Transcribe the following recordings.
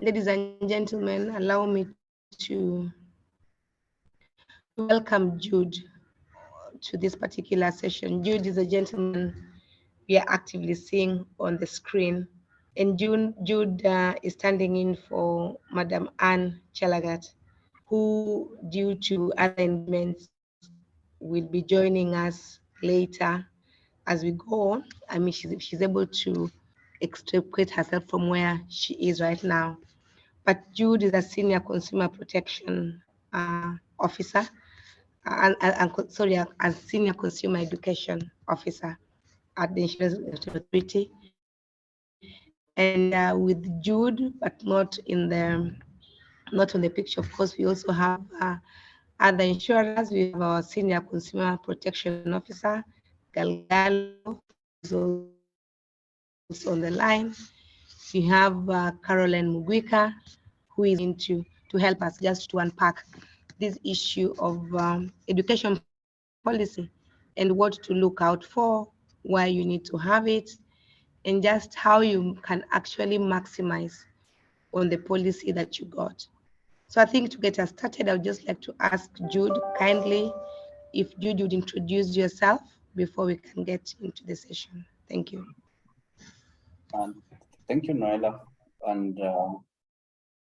Ladies and gentlemen, allow me to welcome Jude to this particular session. Jude is a gentleman we are actively seeing on the screen. And Jude is standing in for Madam Anne Chelagat, who, due to other engagements, will be joining us later as we go on. I mean, she's able to extricate herself from where she is right now. But Jude is a senior consumer protection officer, sorry, a senior consumer education officer at the Insurance Authority. And with Jude, but not on the picture, of course, we also have other insurers. We have our senior consumer protection officer, Galgalo, is also on the line. We have Caroline Mugwika, who is in to help us just to unpack this issue of education policy and what to look out for, why you need to have it, and just how you can actually maximize on the policy that you got. So I think to get us started, I would just like to ask Jude kindly if Jude would introduce yourself before we can get into the session. Thank you. Thank you, Noella, and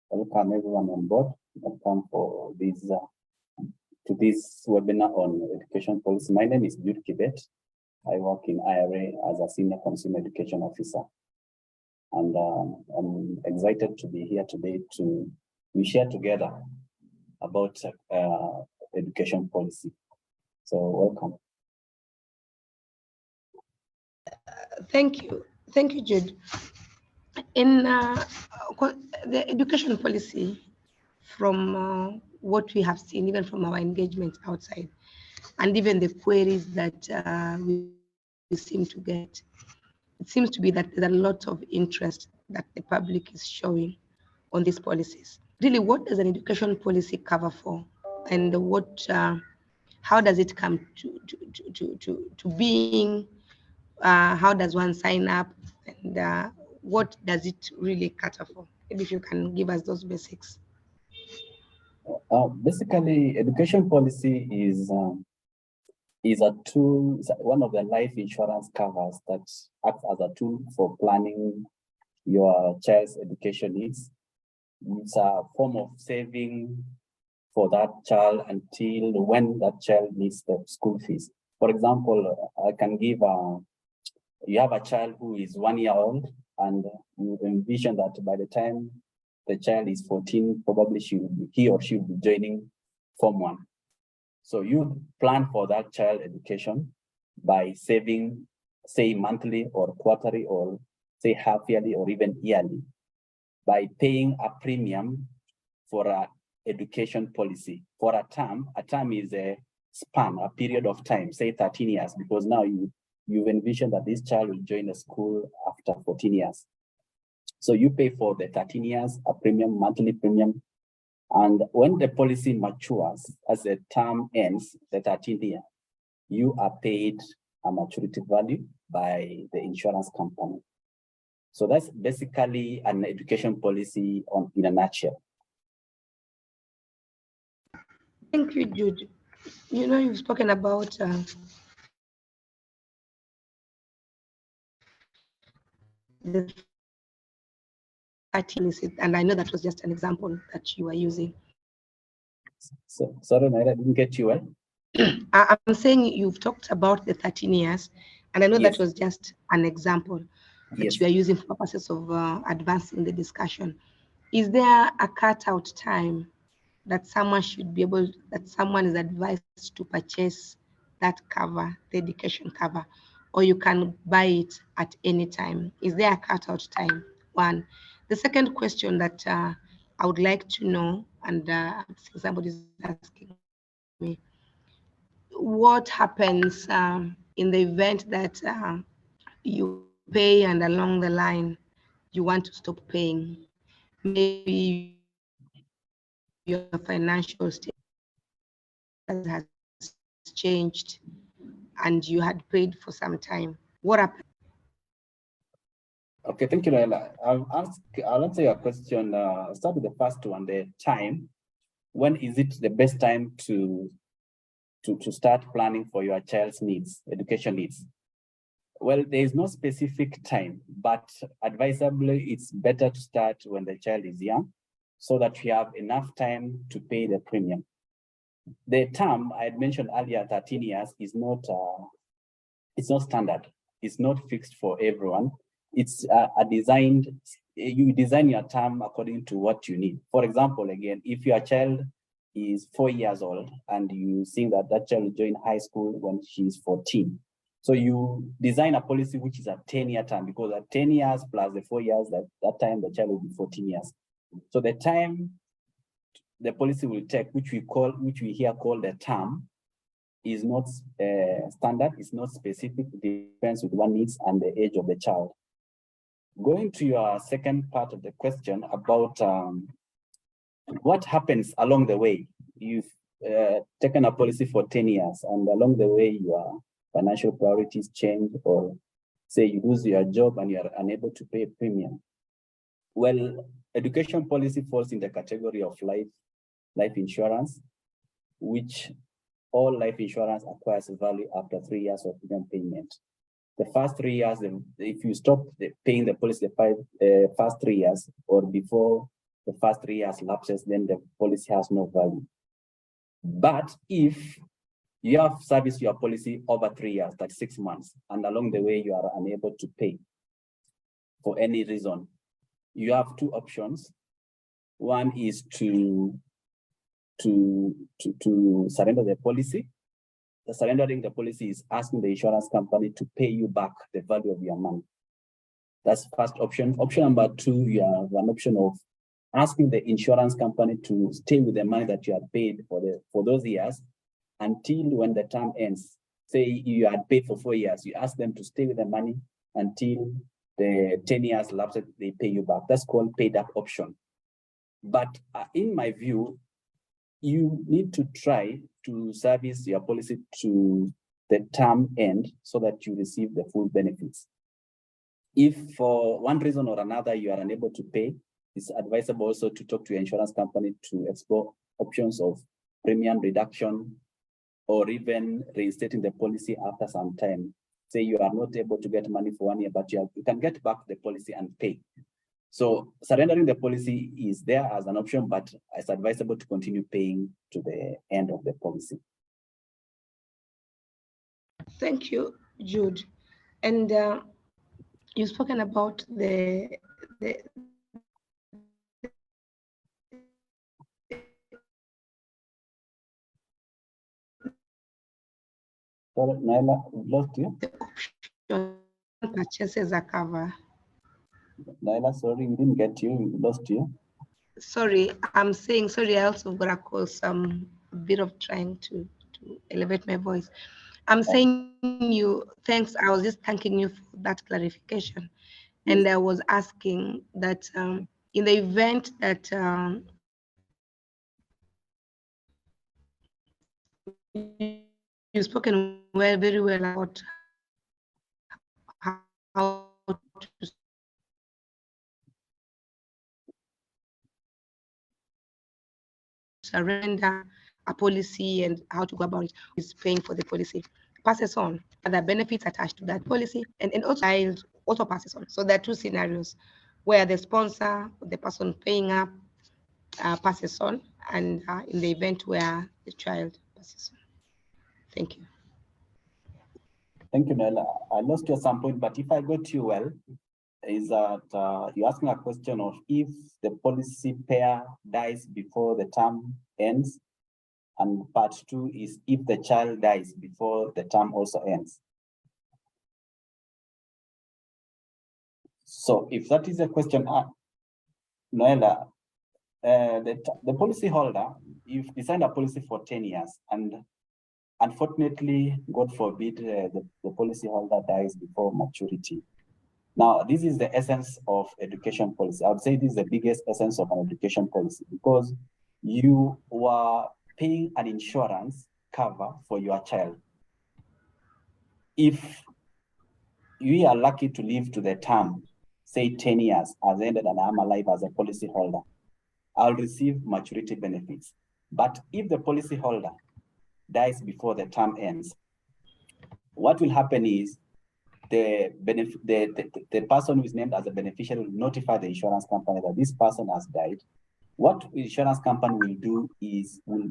welcome everyone on board. Welcome for this to this webinar on education policy. My name is Jude Kibet. I work in IRA as a senior consumer education officer, and I'm excited to be here today to share together about education policy. So welcome. Thank you, Jude. In the education policy, from what we have seen, even from our engagement outside, and even the queries that we seem to get, it seems to be that there's a lot of interest that the public is showing on these policies. Really, what does an education policy cover for, and how does it come to being? How does one sign up, and what does it really cater for? Maybe if you can give us those basics. Basically, education policy is a tool, one of the life insurance covers that acts as a tool for planning your child's education needs. It's a form of saving for that child until when that child needs the school fees. For example, I can give you have a child who is 1 year old, and you envision that by the time the child is 14, probably he or she will be joining Form 1. So you plan for that child education by saving, say, monthly or quarterly, or say half yearly or even yearly, by paying a premium for an education policy for a term. A term is a span, a period of time, say 13 years, because now you envision that this child will join the school after 14 years. So you pay for the 13 years, a premium, monthly premium. And when the policy matures, as the term ends, the 13th year, you are paid a maturity value by the insurance company. So that's basically an education policy in a nutshell. Thank you, Jude. You know, you've spoken about the 13, and I know that was just an example that you were using. So, sorry, I didn't get you well. I'm saying you've talked about the 13 years, and I know that was just an example that you are using for purposes of advancing the discussion. Is there a cut-out time that someone is advised to purchase that cover, the education cover, or you can buy it at any time? Is there a cut-out time? One. The second question that I would like to know, and somebody is asking me, what happens in the event that you pay and along the line you want to stop paying? Maybe your financial status has changed and you had paid for some time. What happened? Okay, thank you, Laila. I'll answer your question. Start with the first one, the time. When is it the best time to start planning for your child's needs, education needs? Well, there is no specific time, but advisably, it's better to start when the child is young so that you have enough time to pay the premium. The term I had mentioned earlier, 13 years, is not it's not standard. It's not fixed for everyone. It's you design your term according to what you need. For example, again, if your child is 4 years old and you think that that child will join high school when she's 14, so you design a policy which is a 10-year term, because at 10 years plus the 4 years, that time the child will be 14 years. So the time the policy will take, which we here call the term, is not standard, it's not specific, it depends with one needs and the age of the child. Going to your second part of the question about what happens along the way. You've taken a policy for 10 years and along the way your financial priorities change, or say you lose your job and you are unable to pay a premium. Well, education policy falls in the category of life insurance, which all life insurance acquires value after 3 years of premium payment. The first 3 years, if you stop paying the policy the first 3 years, or before the first 3 years lapses, then the policy has no value. But if you have serviced your policy over 3 years, like 6 months, and along the way you are unable to pay for any reason, you have two options. One is to surrender the policy. The surrendering the policy is asking the insurance company to pay you back the value of your money. That's first option. Option number two, you have an option of asking the insurance company to stay with the money that you have paid for those years until when the term ends. Say you had paid for 4 years, you ask them to stay with the money until the 10 years lapses, they pay you back. That's called paid up option. But in my view, you need to try to service your policy to the term end so that you receive the full benefits. If for one reason or another you are unable to pay, it's advisable also to talk to your insurance company to explore options of premium reduction or even reinstating the policy after some time. Say you are not able to get money for 1 year, but you can get back the policy and pay. So surrendering the policy is there as an option, but it's advisable to continue paying to the end of the policy. Thank you, Jude. And you've spoken about the Sorry, Naila, lost you. option purchases a cover. Naila, sorry, we didn't get you. We lost you. Sorry, I'm saying sorry. I also got a call. Some bit of trying to elevate my voice. I'm saying you thanks. I was just thanking you for that clarification, and I was asking that in the event that you've spoken very well about how to surrender a policy and how to go about it, is paying for the policy, passes on. Are there benefits attached to that policy? And also child also passes on. So there are two scenarios where the sponsor, the person paying up, passes on, and in the event where the child passes on. Thank you. Thank you, Naila. I lost you at some point, but if I got you well, is that you're asking a question of if the policy payer dies before the term ends, and part two is if the child dies before the term also ends. So if that is the question, Noella, the policy holder, you've designed a policy for 10 years, and unfortunately, God forbid, the policy holder dies before maturity. Now, this is the essence of education policy. I would say this is the biggest essence of an education policy, because you were paying an insurance cover for your child. If you are lucky to live to the term, say 10 years has ended and I'm alive as a policy holder, I'll receive maturity benefits. But if the policy holder dies before the term ends, what will happen is the person who is named as a beneficiary will notify the insurance company that this person has died. What the insurance company will do is will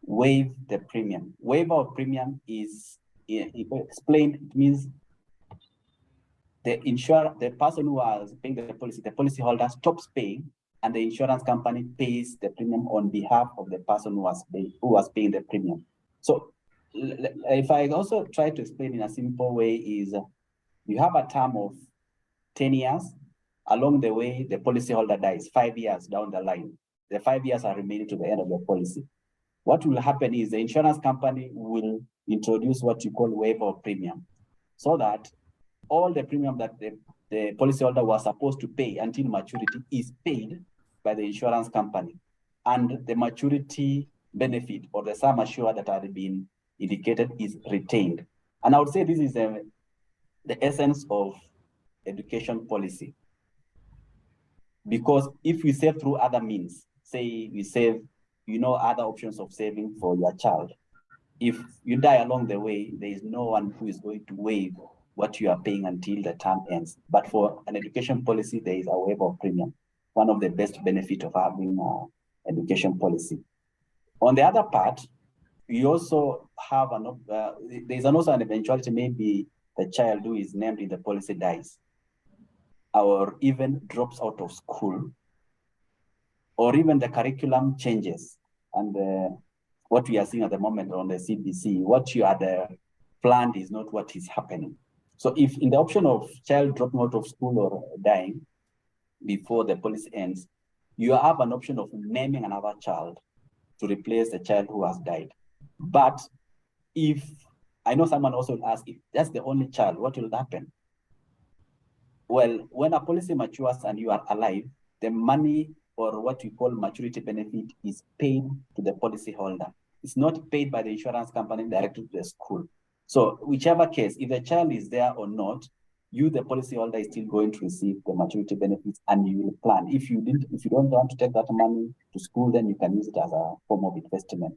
waive the premium. Waiver of premium is explained. It means the person who was paying the policy holder stops paying, and the insurance company pays the premium on behalf of the person who was paying the premium. So if I also try to explain in a simple way is you have a term of 10 years. Along the way, the policyholder dies 5 years down the line. The 5 years are remaining to the end of the policy. What will happen is the insurance company will introduce what you call waiver of premium, so that all the premium that the policyholder was supposed to pay until maturity is paid by the insurance company, and the maturity benefit or the sum assured that had been indicated is retained. And I would say this is the essence of education policy. Because if we save through other means, say we save, other options of saving for your child, if you die along the way, there is no one who is going to waive what you are paying until the term ends. But for an education policy, there is a waiver of premium, one of the best benefits of having education policy. On the other part, we also have there's also an eventuality, maybe the child who is named in the policy dies, or even drops out of school, or even the curriculum changes. And what we are seeing at the moment on the CBC, what you had planned is not what is happening. So if in the option of child dropping out of school or dying before the policy ends, you have an option of naming another child to replace the child who has died. But if, I know someone also asked, if that's the only child, what will happen? Well, when a policy matures and you are alive, the money or what we call maturity benefit is paid to the policy holder. It's not paid by the insurance company directly to the school. So whichever case, if the child is there or not, you, the policy holder, is still going to receive the maturity benefits, and you will plan. If you don't want to take that money to school, then you can use it as a form of investment.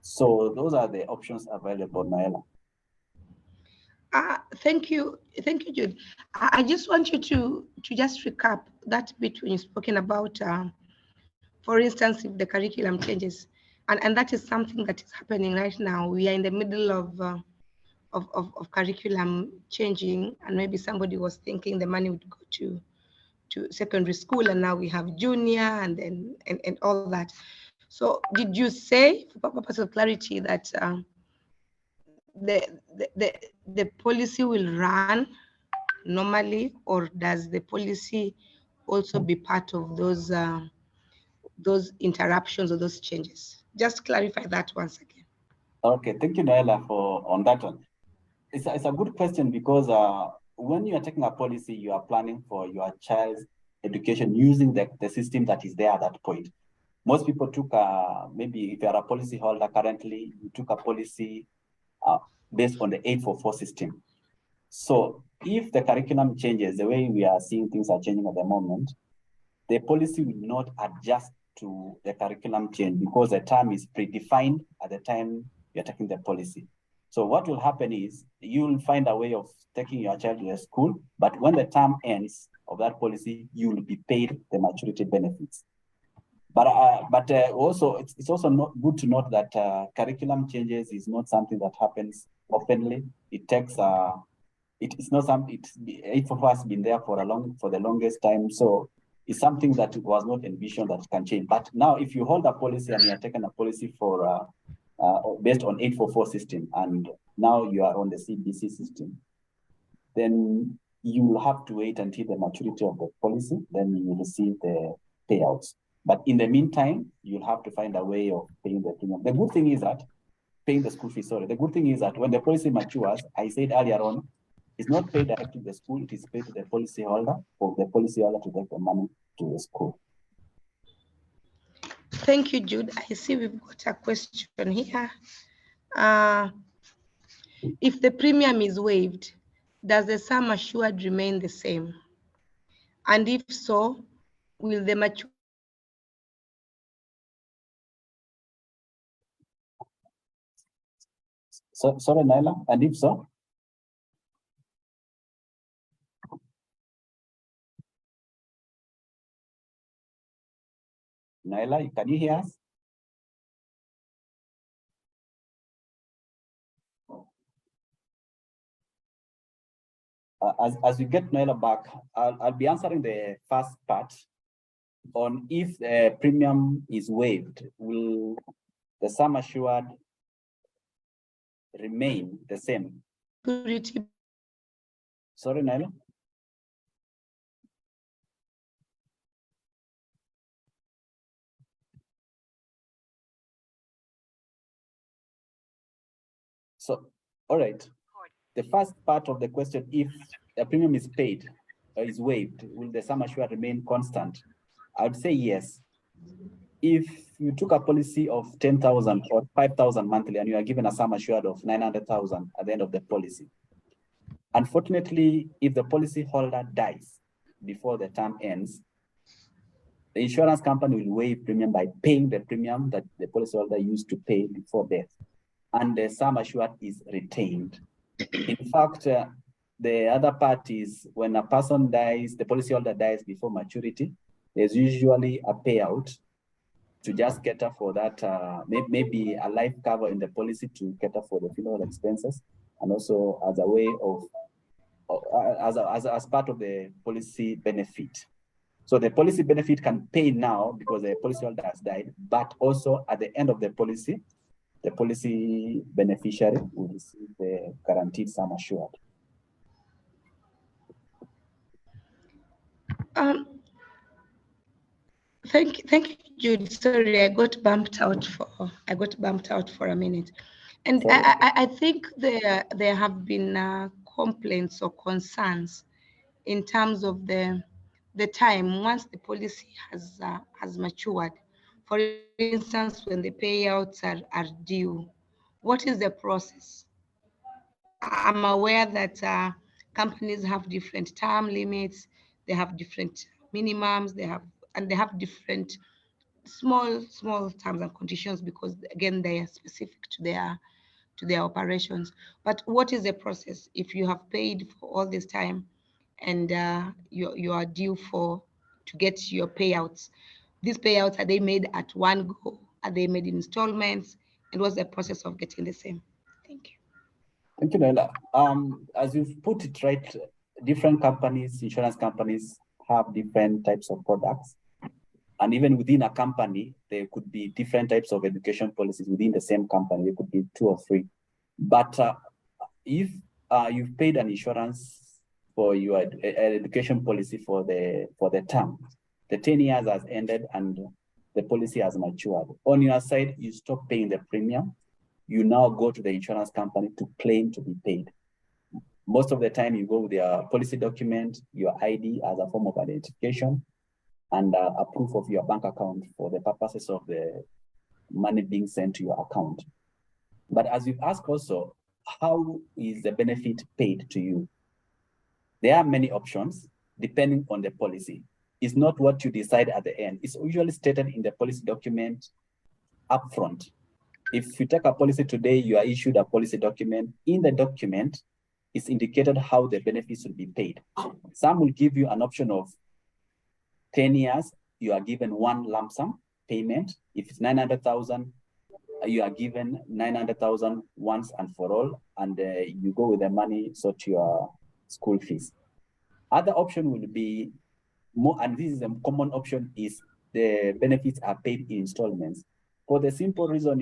So those are the options available, Noella. Thank you, Jude. I just want you to just recap that bit when you've spoken about, for instance, if the curriculum changes, and that is something that is happening right now. We are in the middle of curriculum changing, and maybe somebody was thinking the money would go to secondary school, and now we have junior and then and all that. So did you say, for purpose of clarity, that the policy will run normally, or does the policy also be part of those interruptions or those changes? Just clarify that once again. Okay, thank you, Noella, on that one. It's a good question, because when you are taking a policy, you are planning for your child's education using the system that is there at that point. Most people took maybe if you are a policy holder currently, you took a policy based on the 844 system. So if the curriculum changes, the way we are seeing things are changing at the moment, the policy will not adjust to the curriculum change, because the term is predefined at the time you're taking the policy. So what will happen is you'll find a way of taking your child to a school, but when the term ends of that policy, you will be paid the maturity benefits. But also, it's also not good to note that curriculum changes is not something that happens openly. It takes it's not something. 844 has been there for the longest time, so it's something that was not envisioned that can change. But now, if you hold a policy and you are taking a policy for based on 844 system, and now you are on the CBC system, then you will have to wait until the maturity of the policy, then you will receive the payouts. But in the meantime, you'll have to find a way of paying the premium. The good thing is that, paying the school fees, sorry. The good thing is that when the policy matures, I said earlier on, it's not paid directly to the school, it is paid to the policy holder, for the policy holder to take the money to the school. Thank you, Jude. I see we've got a question here. If the premium is waived, does the sum assured remain the same? And if so, will the maturity Sorry, Naila, and if so? Naila, can you hear us? As we get Naila back, I'll be answering the first part on if the premium is waived, will the sum assured remain the same? Sorry, Naila. So, all right. The first part of the question, if the premium is paid or is waived, will the sum assured remain constant? I would say yes. If you took a policy of 10,000 or 5,000 monthly and you are given a sum assured of 900,000 at the end of the policy, unfortunately, if the policy holder dies before the term ends, the insurance company will waive premium by paying the premium that the policyholder used to pay before death, and the sum assured is retained. In fact, the other part is when a person dies, the policyholder dies before maturity, there's usually a payout to just cater for that, maybe a life cover in the policy to cater for the funeral expenses, and also as a way of, as part of the policy benefit. So the policy benefit can pay now because the policyholder has died, but also at the end of the policy beneficiary will receive the guaranteed sum assured. Thank you, Jude. Sorry, I got bumped out for a minute. And I think there have been complaints or concerns in terms of the time once the policy has matured. For instance, when the payouts are due, what is the process? I'm aware that companies have different term limits, they have different minimums, they have different small terms and conditions because again they are specific to their operations. But what is the process if you have paid for all this time and you are due to get your payouts? These payouts, are they made at one go? Are they made in installments? And what's the process of getting the same? Thank you. Thank you, Naila. As you've put it right, different companies, insurance companies have different types of products. And even within a company, there could be different types of education policies within the same company. There could be 2 or 3. But if you've paid an insurance for your education policy for the term, the 10 years has ended and the policy has matured. On your side, you stop paying the premium. You now go to the insurance company to claim to be paid. Most of the time, you go with your policy document, your ID as a form of identification, and a proof of your bank account for the purposes of the money being sent to your account. But as you've asked also, how is the benefit paid to you? There are many options depending on the policy. It's not what you decide at the end. It's usually stated in the policy document upfront. If you take a policy today, you are issued a policy document. In the document, it's indicated how the benefits will be paid. Some will give you an option of 10 years, you are given one lump sum payment. If it's 900,000, you are given 900,000 once and for all, and you go with the money sort your school fees. Other option will be more, and this is a common option, is the benefits are paid in installments. For the simple reason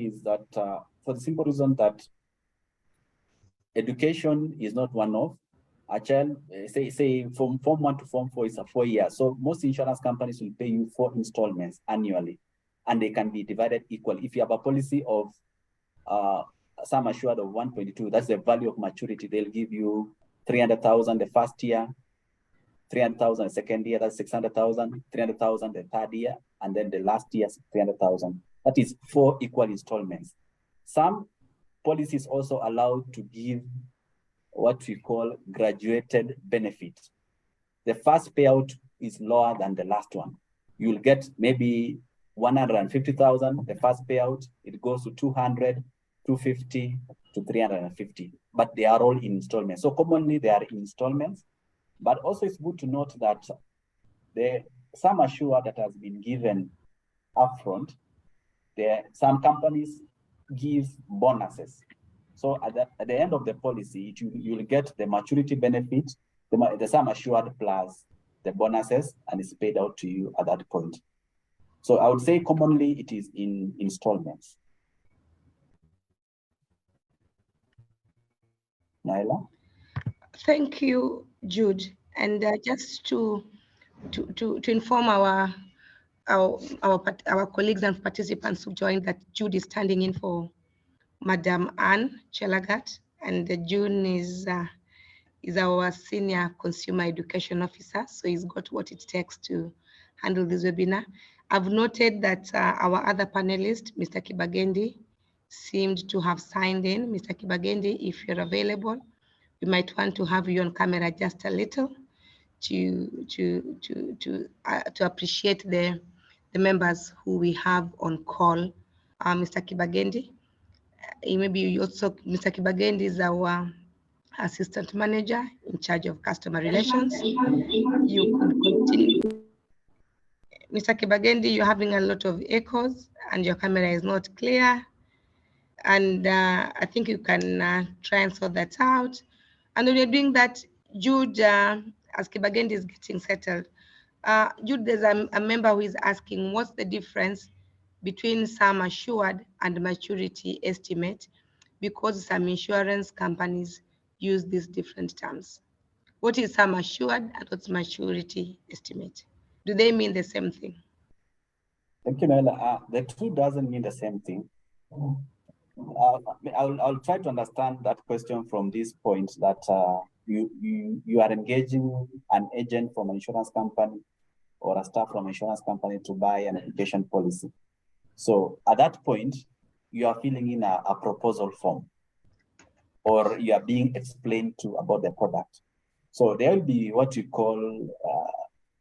that education is not one-off. A child, say from Form 1 to Form 4 is a 4 years. So most insurance companies will pay you 4 installments annually, and they can be divided equally. If you have a policy of sum assured of 122, that's the value of maturity. They'll give you 300,000 the first year, 300,000 the second year, that's 600,000, 300,000 the third year, and then the last year, 300,000. That is 4 equal installments. Some policies also allow to give what we call graduated benefit. The first payout is lower than the last one. You'll get maybe 150,000, the first payout, it goes to 200, 250 to 350, but they are all in installments. So commonly they are in installments, but also it's good to note that the sum assured that has been given upfront, some companies give bonuses. So at the end of the policy, you'll get the maturity benefit, the sum assured plus the bonuses, and it's paid out to you at that point. So I would say commonly it is in installments. Naila? Thank you, Jude. And just to inform our colleagues and participants who joined that Jude is standing in for Madam Anne Chelagat, and June is our senior consumer education officer, so he's got what it takes to handle this webinar. I've noted that our other panelist, Mr. Kibagendi, seemed to have signed in. Mr. Kibagendi, if you're available, we might want to have you on camera just a little to appreciate the members who we have on call. Mr. Kibagendi, maybe you also, Mr. Kibagendi is our assistant manager in charge of customer relations. You could continue. Mr. Kibagendi, you're having a lot of echoes and your camera is not clear. And I think you can try and sort that out. And when you're doing that, Jude, as Kibagendi is getting settled, Jude, there's a member who is asking, what's the difference between sum assured and maturity estimate? Because some insurance companies use these different terms. What is sum assured and what's maturity estimate? Do they mean the same thing? Thank you, Naila. The two doesn't mean the same thing. I'll try to understand that question from this point that you are engaging an agent from an insurance company or a staff from an insurance company to buy an education policy. So at that point, you are filling in a proposal form, or you are being explained to about the product. So there will be what you call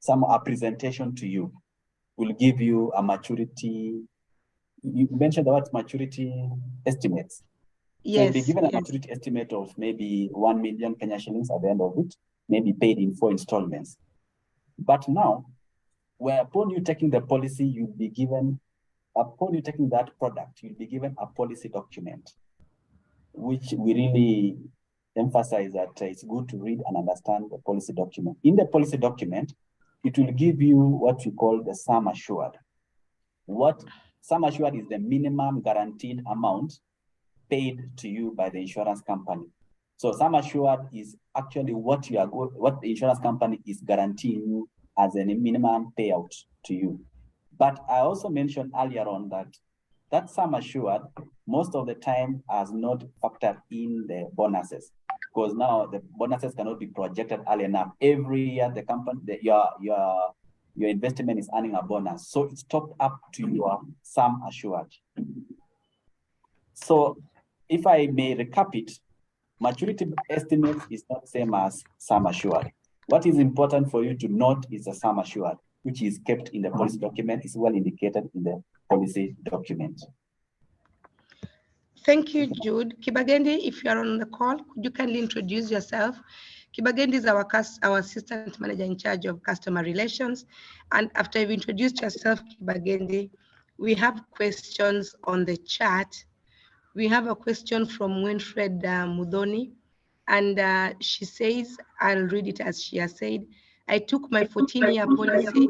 a presentation to you. Will give you a maturity. You mentioned the word maturity estimates. Yes. So you'll be given a maturity estimate of maybe 1 million Kenya shillings at the end of it, maybe paid in 4 installments. But now, upon you taking the policy, you'll be given, upon you taking that product, you'll be given a policy document, which we really emphasize that it's good to read and understand the policy document. In the policy document, it will give you what we call the sum assured. What sum assured is the minimum guaranteed amount paid to you by the insurance company. So sum assured is actually what the insurance company is guaranteeing you as a minimum payout to you. But I also mentioned earlier on that sum assured most of the time has not factored in the bonuses, because now the bonuses cannot be projected early enough. Every year the company, your investment is earning a bonus, so it's topped up to your sum assured. So if I may recap it, maturity estimate is not the same as sum assured. What is important for you to note is the sum assured, which is kept in the policy document, is well indicated in the policy document. Thank you, Jude. Kibagendi, if you are on the call, could you kindly introduce yourself? Kibagendi is our assistant manager in charge of customer relations. And after you've introduced yourself, Kibagendi, we have questions on the chat. We have a question from Winfred Mudhoni, and she says, I'll read it as she has said, I took my 14-year policy.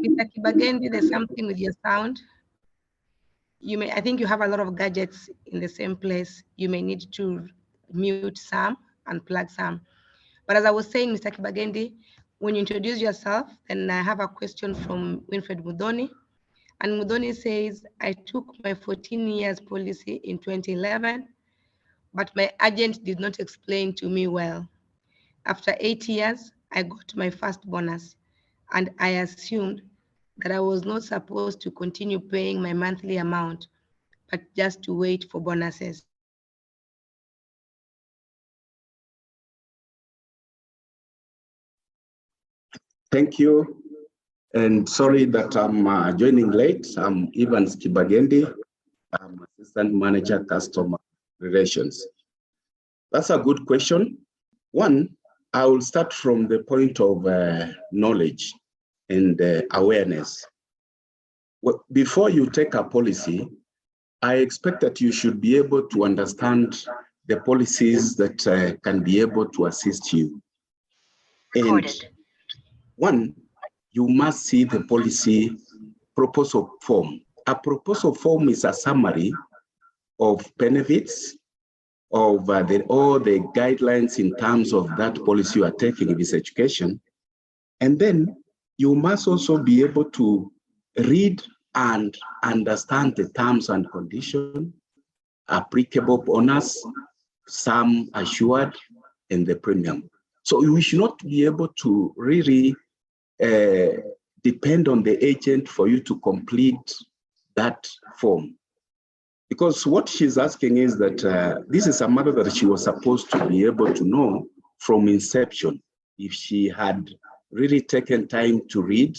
Mr. Kibagendi, there's something with your sound. I think you have a lot of gadgets in the same place. You may need to mute some and plug some. But as I was saying, Mr. Kibagendi, when you introduce yourself, then I have a question from Winfred Mudhoni. And Mudhoni says, I took my 14 years policy in 2011, but my agent did not explain to me well. After 8 years, I got my first bonus, and I assumed that I was not supposed to continue paying my monthly amount, but just to wait for bonuses. Thank you. And sorry that I'm joining late. I'm Evans Kibagendi. I'm Assistant Manager, Customer Relations. That's a good question. One, I will start from the point of knowledge and awareness. Well, before you take a policy, I expect that you should be able to understand the policies that can be able to assist you. And one, you must see the policy proposal form. A proposal form is a summary of benefits of all the guidelines in terms of that policy you are taking, if it's education. And then you must also be able to read and understand the terms and conditions, applicable bonus, sum assured, and the premium. So we should not be able to really depend on the agent for you to complete that form. Because what she's asking is that this is a matter that she was supposed to be able to know from inception if she had really taken time to read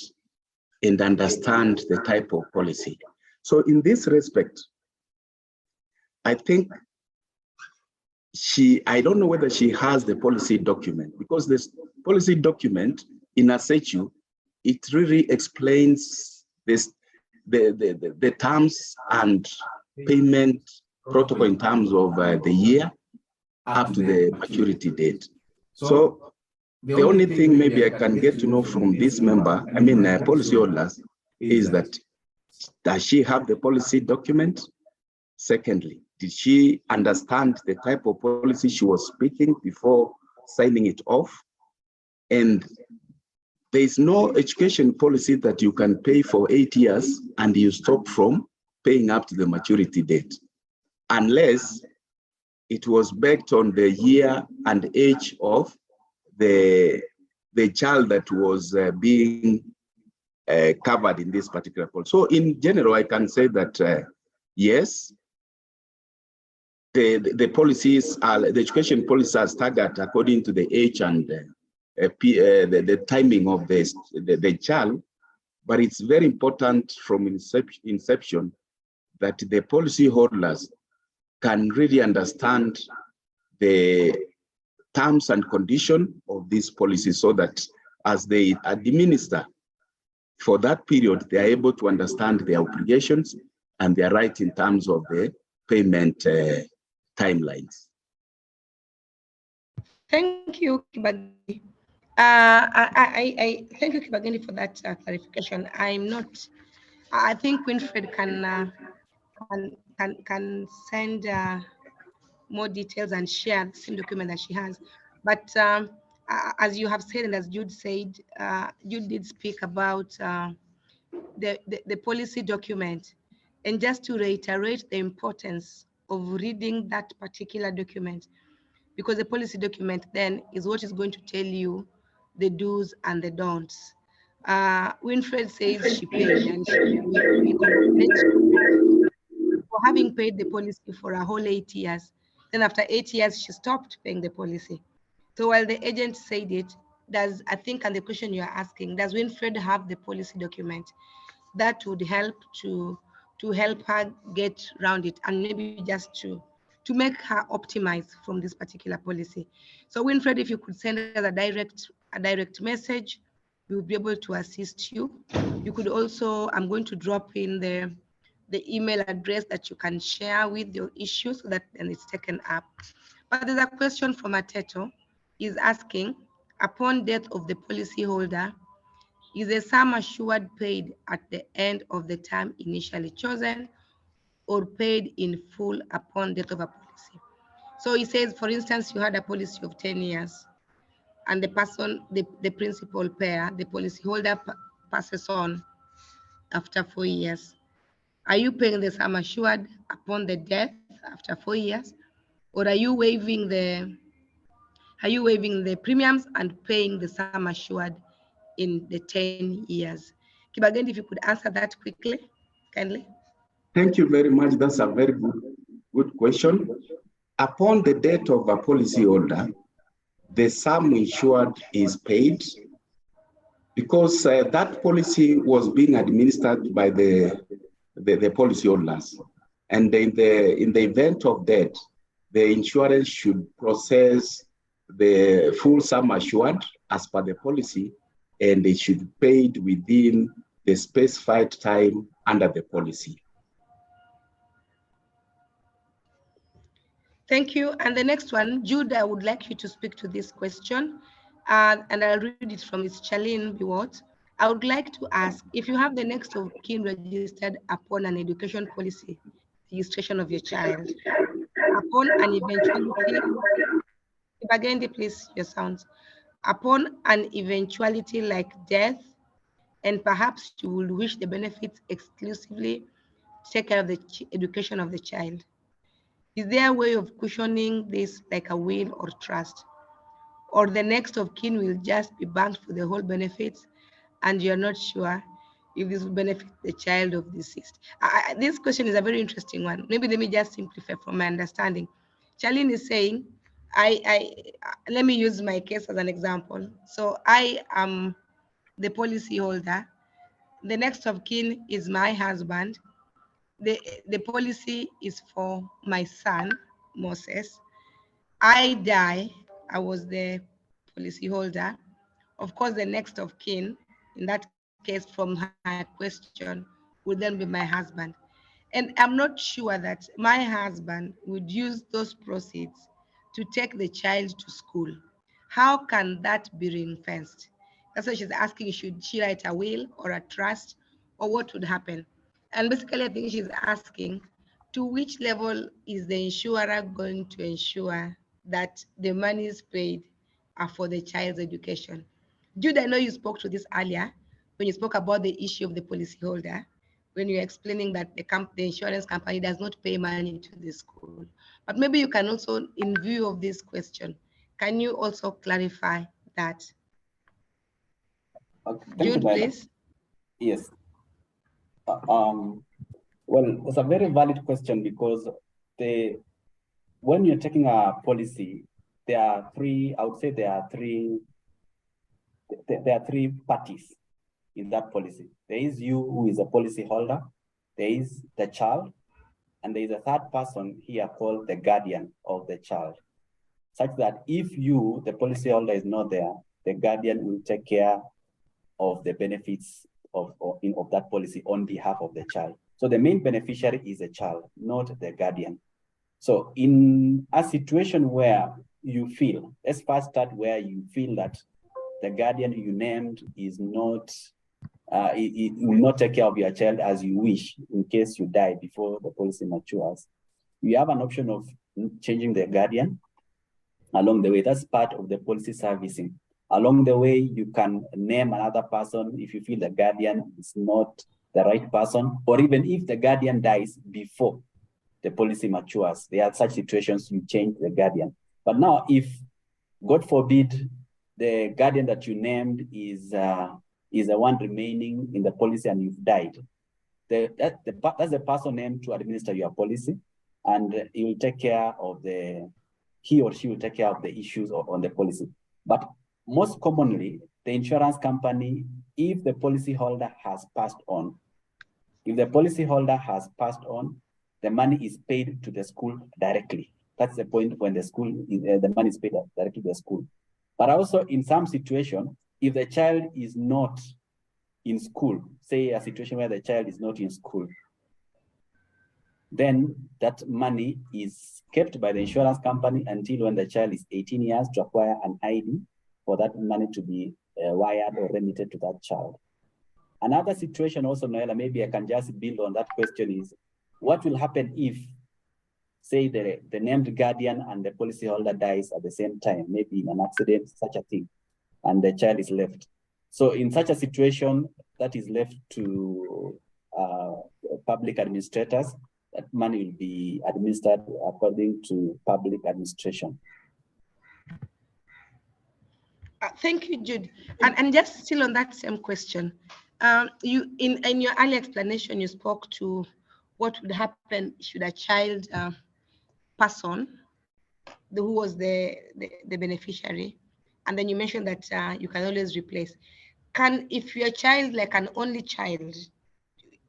and understand the type of policy. So in this respect, I think I don't know whether she has the policy document, because this policy document in a situ, it really explains the terms and payment protocol in terms of the year up to the maturity date. So the only thing maybe I can get to know from this member, policy holders, is that does she have the policy document? Secondly, did she understand the type of policy she was speaking before signing it off? And there is no education policy that you can pay for 8 years and you stop from paying up to the maturity date, unless it was based on the year and age of the child that was being covered in this particular policy. So in general, I can say that yes, the policies are, the education policies are staggered according to the age and the timing of the child, but it's very important from inception that the policy holders can really understand the terms and conditions of this policy, so that as they administer for that period, they are able to understand their obligations and their right in terms of the payment timelines. Thank you, Kibageni. I thank you, Kibageni, for that clarification. I think Winfred can send more details and share the same document that she has. But as you have said, and as Jude said, Jude did speak about the policy document. And just to reiterate the importance of reading that particular document, because the policy document then is what is going to tell you the do's and the don'ts. Winfred says she paid, and we congratulate for having paid the policy for a whole 8 years. Then after 8 years, she stopped paying the policy. So while the agent said it, I think, and the question you're asking, does Winfred have the policy document? That would help to help her get around it, and maybe just to make her optimize from this particular policy. So Winfred, if you could send us a direct message, we'll be able to assist you. You could also, I'm going to drop in the email address that you can share with your issue, so that then it's taken up. But there's a question from Ateto. Is asking, upon death of the policyholder, is the sum assured paid at the end of the term initially chosen, or paid in full upon death of a policy? So he says, for instance, you had a policy of 10 years and the person, the principal payer, the policyholder passes on after 4 years. Are you paying the sum assured upon the death after 4 years? Or are you waiving the premiums and paying the sum assured in the 10 years? Kibageni, if you could answer that quickly, kindly. Thank you very much. That's a very good question. Upon the death of a policyholder, the sum insured is paid because that policy was being administered by the policyholders. And in the event of death, the insurance should process the full sum assured as per the policy, and it should be paid within the specified time under the policy. Thank you. And the next one, Jude, I would like you to speak to this question. And I'll read it from its Charlene Biwott. I would like to ask, if you have the next of kin registered upon an education policy registration of your child, upon an eventuality, again, please, your sounds, upon an eventuality like death, and perhaps you will wish the benefits exclusively to take care of the education of the child. Is there a way of cushioning this like a will or trust? Or the next of kin will just be banked for the whole benefits and you're not sure if this will benefit the child of deceased? This question is a very interesting one. Maybe let me just simplify from my understanding. Charlene is saying, let me use my case as an example. So I am the policy holder. The next of kin is my husband. The policy is for my son, Moses. I die, I was the policy holder. Of course, the next of kin, in that case, from her question, would then be my husband. And I'm not sure that my husband would use those proceeds to take the child to school. How can that be ring-fenced? That's why she's asking, should she write a will or a trust, or what would happen? And basically, I think she's asking, to which level is the insurer going to ensure that the monies paid are for the child's education? Jude, I know you spoke to this earlier when you spoke about the issue of the policyholder, when you're explaining that the insurance company does not pay money to the school. But maybe you can also, in view of this question, can you also clarify that? Okay, Jude, please. Yes. Well, it's a very valid question because when you're taking a policy, there are three parties in that policy. There is you who is a policy holder, there is the child, and there is a third person here called the guardian of the child, such that if you, the policy holder, is not there, the guardian will take care of the benefits of that policy on behalf of the child. So the main beneficiary is the child, not the guardian. So in a situation where you feel, let's first start where you feel that the guardian you named is not, it will not take care of your child as you wish in case you die before the policy matures. You have an option of changing the guardian along the way. That's part of the policy servicing. Along the way, you can name another person if you feel the guardian is not the right person, or even if the guardian dies before the policy matures. There are such situations you change the guardian. But now, if, God forbid, the guardian that you named is the one remaining in the policy and you've died, that's the person named to administer your policy, and he will take care of he or she will take care of the issues on the policy. But most commonly, the insurance company, if the policyholder has passed on, the money is paid to the school directly. That's the point when the money is paid directly to the school. But also in some situation, if the child is not in school, say a situation where the child is not in school, then that money is kept by the insurance company until when the child is 18 years to acquire an ID for that money to be wired or remitted to that child. Another situation also, Noella, maybe I can just build on that question, is what will happen if, say, the named guardian and the policyholder dies at the same time, maybe in an accident, such a thing, and the child is left. So in such a situation, that is left to public administrators. That money will be administered according to public administration. Thank you, Jude. And just still on that same question, you in your earlier explanation, you spoke to what would happen should a child pass on, who was the beneficiary, and then you mentioned that you can always replace. if your child, like an only child,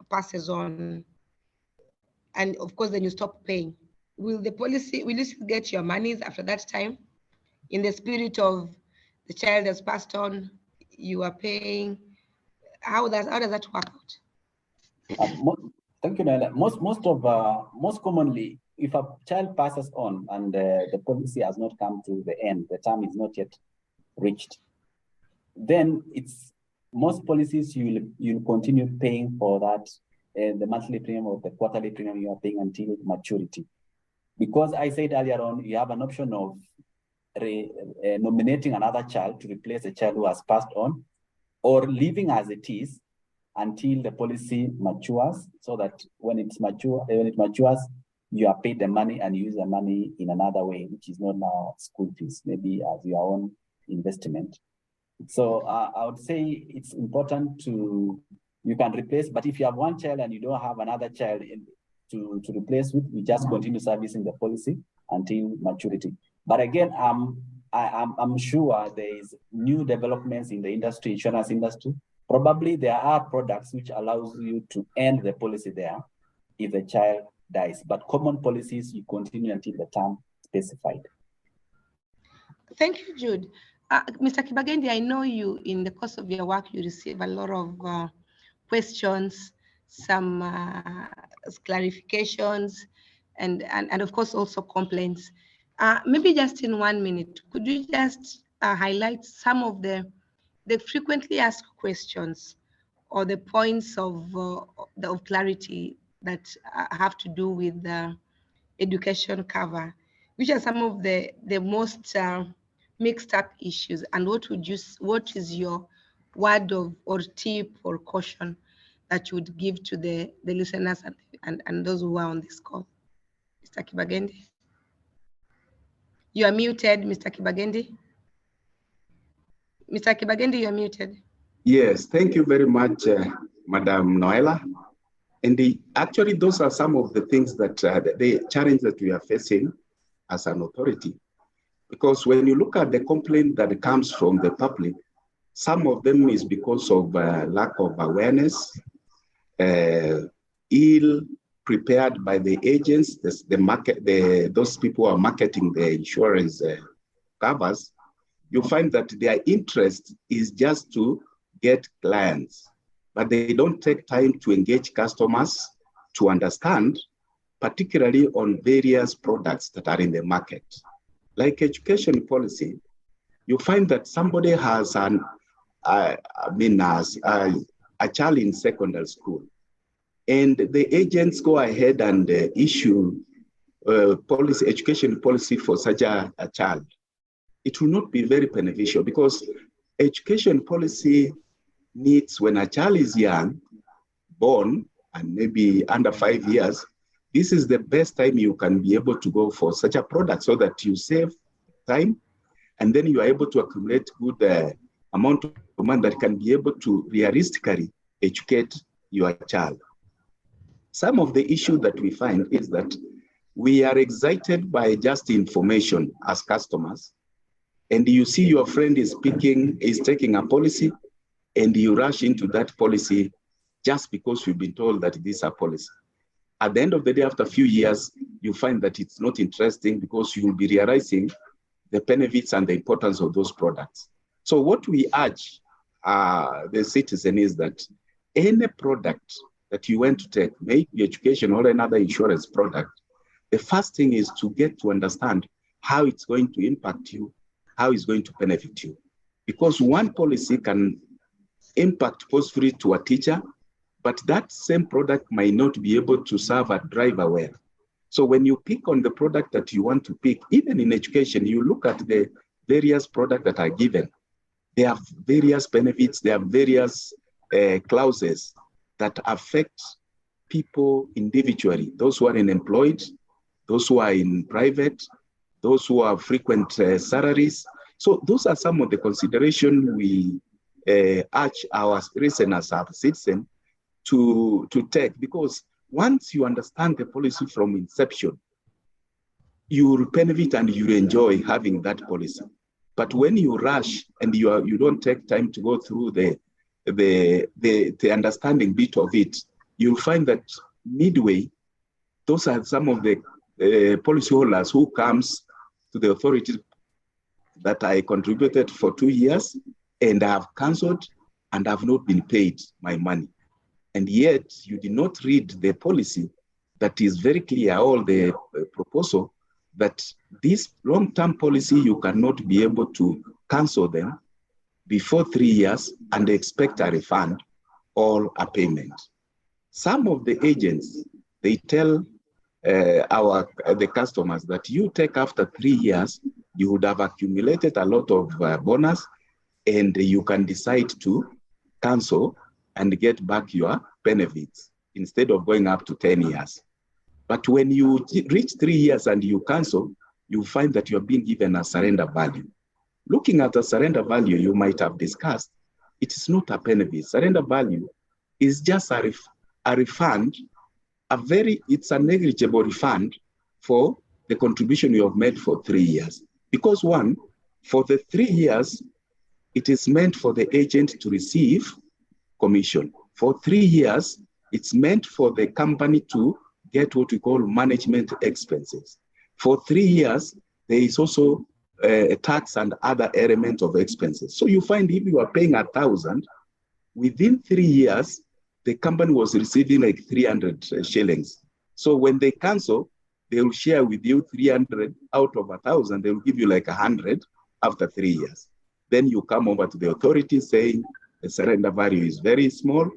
passes on, and of course then you stop paying, will you still get your monies after that time? In the spirit of the child has passed on, you are paying. How does that work out? Thank you, Naila. Most commonly, if a child passes on and the policy has not come to the end, the term is not yet reached, then it's most policies you'll continue paying for that, the monthly premium or the quarterly premium you are paying until maturity. Because I said earlier on, you have an option of nominating another child to replace a child who has passed on, or leaving as it is until the policy matures, so that when it matures, you are paid the money and use the money in another way, which is not now school fees, maybe as your own investment. So I would say it's important you can replace, but if you have one child and you don't have another child to replace with, you just continue servicing the policy until maturity. But again, I'm sure there is new developments in the industry, insurance industry. Probably there are products which allows you to end the policy there if the child dies. But common policies, you continue until the term specified. Thank you, Jude. Mr. Kibagendi, I know you, in the course of your work, you receive a lot of questions, some clarifications, and of course also complaints. Maybe just in 1 minute, could you just highlight some of the frequently asked questions or the points of clarity that have to do with the education cover? Which are some of the most mixed up issues, and what is your word of or tip or caution that you would give to the listeners and those who are on this call? Mr. Kibagendi, you are muted, Mr. Kibagendi. Mr. Kibagendi, you are muted. Yes, thank you very much, Madam Noella. And actually, those are some of the things that the challenge that we are facing as an authority. Because when you look at the complaint that comes from the public, some of them is because of lack of awareness, ill prepared by the agents, those people who are marketing the insurance covers. You find that their interest is just to get clients, but they don't take time to engage customers to understand, particularly on various products that are in the market. Like education policy, you find that somebody has a child in secondary school, and the agents go ahead and issue education policy for such a child. It will not be very beneficial, because education policy needs, when a child is young, born, and maybe under 5 years, this is the best time you can be able to go for such a product, so that you save time, and then you are able to accumulate good amount of money that can be able to realistically educate your child. Some of the issue that we find is that we are excited by just information as customers, and you see your friend is taking a policy, and you rush into that policy just because you've been told that this is a policy. At the end of the day, after a few years, you find that it's not interesting, because you will be realizing the benefits and the importance of those products. So what we urge the citizen is that any product that you want to take, maybe education or another insurance product, the first thing is to get to understand how it's going to impact you, how it's going to benefit you. Because one policy can impact positively to a teacher, but that same product might not be able to serve a driver well. So when you pick on the product that you want to pick, even in education, you look at the various products that are given. They have various benefits, they have various clauses that affect people individually, those who are unemployed, those who are in private, those who have frequent salaries. So those are some of the considerations we urge our listeners, our citizens, to take, because once you understand the policy from inception, you will benefit and you enjoy having that policy. But when you rush and you don't take time to go through the the understanding bit of it, you'll find that midway, those are some of the policyholders who comes to the authorities that I contributed for 2 years and I have cancelled and have not been paid my money. And yet you did not read the policy that is very clear, all the proposal, that this long-term policy, you cannot be able to cancel them before 3 years and expect a refund or a payment. Some of the agents, they tell the customers that you take after 3 years, you would have accumulated a lot of bonus and you can decide to cancel and get back your benefits instead of going up to 10 years. But when you reach 3 years and you cancel, you find that you're being given a surrender value. Looking at the surrender value you might have discussed, it is not a benefit. Surrender value is just a refund, it's a negligible refund for the contribution you have made for 3 years. Because one, for the 3 years, it is meant for the agent to receive commission. For 3 years, it's meant for the company to get what we call management expenses. For 3 years, there is also a tax and other elements of expenses. So you find if you are paying 1,000, within 3 years, the company was receiving like 300 shillings. So when they cancel, they will share with you 300 out of 1,000, they will give you like 100 after 3 years. Then you come over to the authorities saying the surrender value is very small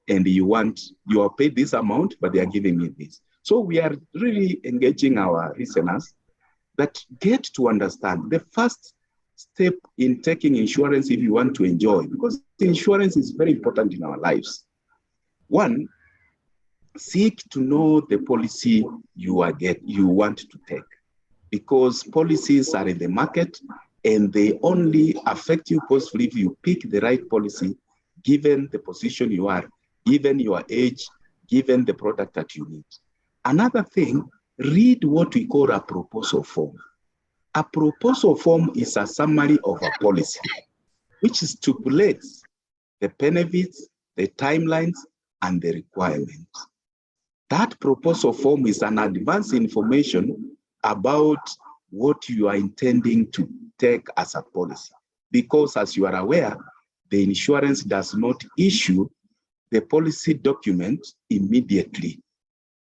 and you are paid this amount, but they are giving me this. So we are really engaging our listeners that get to understand the first step in taking insurance if you want to enjoy, because insurance is very important in our lives. One, seek to know the policy you want to take, because policies are in the market and they only affect you positively if you pick the right policy, given the position you are, given your age, given the product that you need. Another thing, read what we call a proposal form. A proposal form is a summary of a policy, which stipulates the benefits, the timelines, and the requirements. That proposal form is an advance information about what you are intending to take as a policy. Because as you are aware, the insurance does not issue the policy document immediately,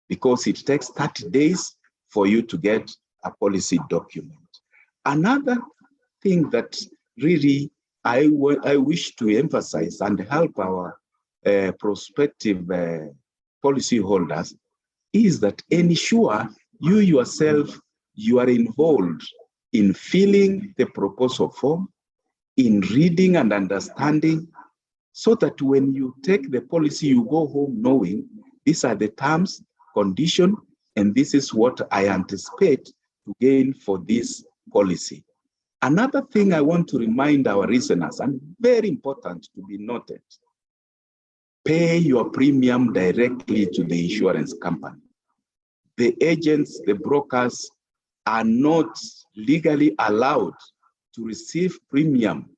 because it takes 30 days for you to get a policy document. Another thing that really I wish to emphasize and help our prospective policy holders is that ensure you yourself, you are involved in filling the proposal form, in reading and understanding, so that when you take the policy, you go home knowing these are the terms, condition, and this is what I anticipate to gain for this policy. Another thing I want to remind our listeners, and very important to be noted, pay your premium directly to the insurance company. The agents, the brokers are not legally allowed to receive premium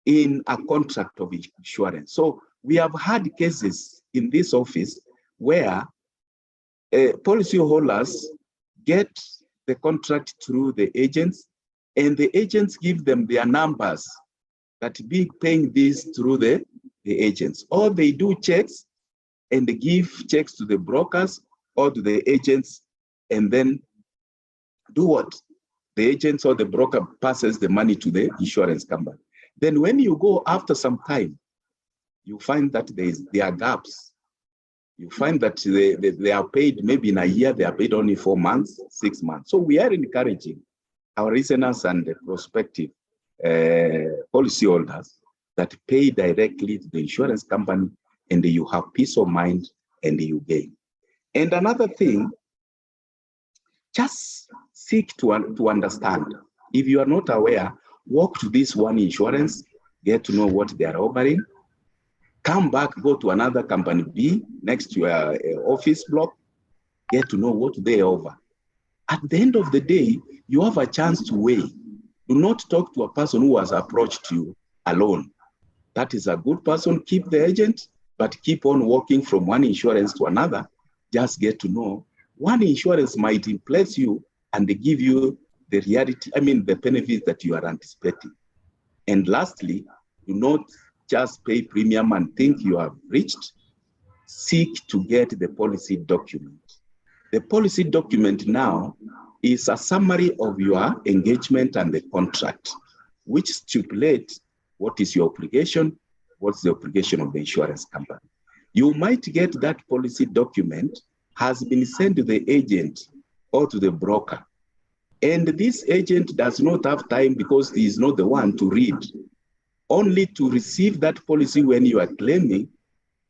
in a contract of insurance. So we have had cases in this office where policyholders get the contract through the agents, and the agents give them their numbers that be paying this through the agents. Or they do checks and they give checks to the brokers or to the agents, and then do what? The agents or the broker passes the money to the insurance company. Then when you go after some time, you find that there are gaps. You find that they are paid maybe in a year, they are paid only 4 months, 6 months. So we are encouraging our listeners and the prospective policyholders that pay directly to the insurance company, and you have peace of mind and you gain. And another thing, just seek to understand. If you are not aware, walk to this one insurance, get to know what they are offering, come back, go to another company B next to your office block, get to know what they offer. At the end of the day, you have a chance to weigh. Do not talk to a person who has approached you alone. that is a good person, keep the agent, but keep on walking from one insurance to another. Just get to know one insurance might place you and they give you the reality, the benefits that you are anticipating. And lastly, do not just pay premium and think you have reached. Seek to get the policy document. The policy document now is a summary of your engagement and the contract, which stipulates what is your obligation, what's the obligation of the insurance company. You might get that policy document has been sent to the agent or to the broker. And this agent does not have time because he is not the one to read, only to receive that policy when you are claiming,